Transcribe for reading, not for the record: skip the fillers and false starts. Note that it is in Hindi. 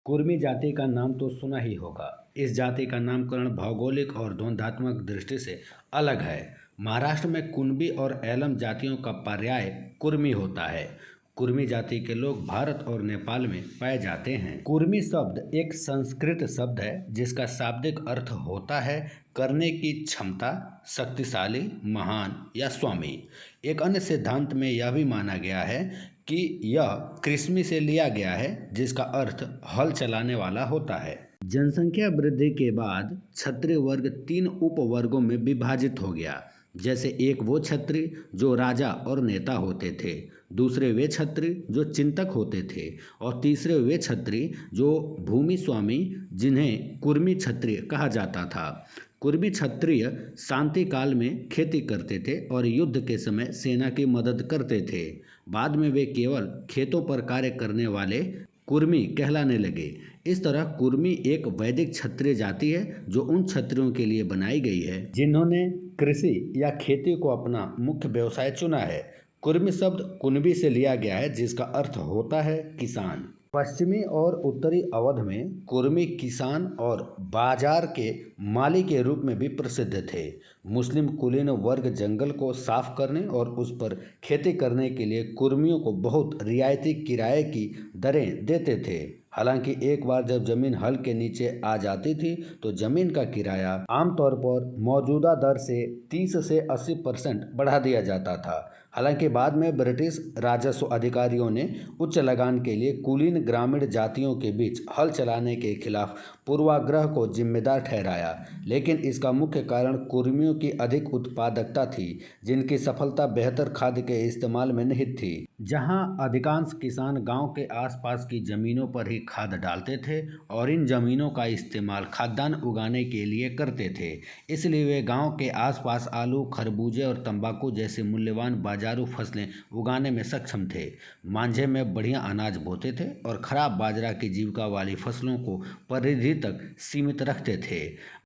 कुर्मी जाति का नाम तो सुना ही होगा। इस जाति का नामकरण भौगोलिक और द्वंद्वात्मक दृष्टि से अलग है। महाराष्ट्र में कुणबी और एलम जातियों का पर्याय कुर्मी होता है। कुर्मी जाति के लोग भारत और नेपाल में पाए जाते हैं। कुर्मी शब्द एक संस्कृत शब्द है जिसका शाब्दिक अर्थ होता है करने की क्षमता, शक्तिशाली, महान या स्वामी। एक अन्य सिद्धांत में यह भी माना गया है कि यह कृष्मी से लिया गया है जिसका अर्थ हल चलाने वाला होता है। जनसंख्या वृद्धि के बाद क्षत्रिय वर्ग तीन उपवर्गों में विभाजित हो गया। जैसे एक वो क्षत्रिय जो राजा और नेता होते थे, दूसरे वे क्षत्रिय जो चिंतक होते थे और तीसरे वे क्षत्रिय जो भूमि स्वामी जिन्हें कुर्मी क्षत्रिय कहा जाता था। कुर्मी क्षत्रिय शांति काल में खेती करते थे और युद्ध के समय सेना की मदद करते थे। बाद में वे केवल खेतों पर कार्य करने वाले कुर्मी कहलाने लगे। इस तरह कुर्मी एक वैदिक क्षत्रिय जाति है जो उन क्षत्रियों के लिए बनाई गई है जिन्होंने कृषि या खेती को अपना मुख्य व्यवसाय चुना है। कुर्मी शब्द कुणबी से लिया गया है जिसका अर्थ होता है किसान। पश्चिमी और उत्तरी अवध में कुर्मी किसान और बाजार के माली के रूप में भी प्रसिद्ध थे। मुस्लिम कुलीन वर्ग जंगल को साफ करने और उस पर खेती करने के लिए कुर्मियों को बहुत रियायती किराए की दरें देते थे। हालांकि एक बार जब जमीन हल के नीचे आ जाती थी तो जमीन का किराया आमतौर पर मौजूदा दर से 30 से 80% बढ़ा दिया जाता था। हालांकि बाद में ब्रिटिश राजस्व अधिकारियों ने उच्च लगान के लिए कुलीन ग्रामीण जातियों के बीच हल चलाने के खिलाफ पूर्वाग्रह को जिम्मेदार ठहराया, लेकिन इसका मुख्य कारण कुर्मियों की अधिक उत्पादकता थी जिनकी सफलता बेहतर खाद के इस्तेमाल में निहित थी। जहां अधिकांश किसान गांव के आसपास की जमीनों पर ही खाद डालते थे और इन जमीनों का इस्तेमाल खाद्यान्न उगाने के लिए करते थे, इसलिए वे गांव के आसपास आलू, खरबूजे और तंबाकू जैसे मूल्यवान बाजारू फसलें उगाने में सक्षम थे। मांझे में बढ़िया अनाज बोते थे और खराब बाजरा की जीविका वाली फसलों को परिधि तक सीमित रखते थे।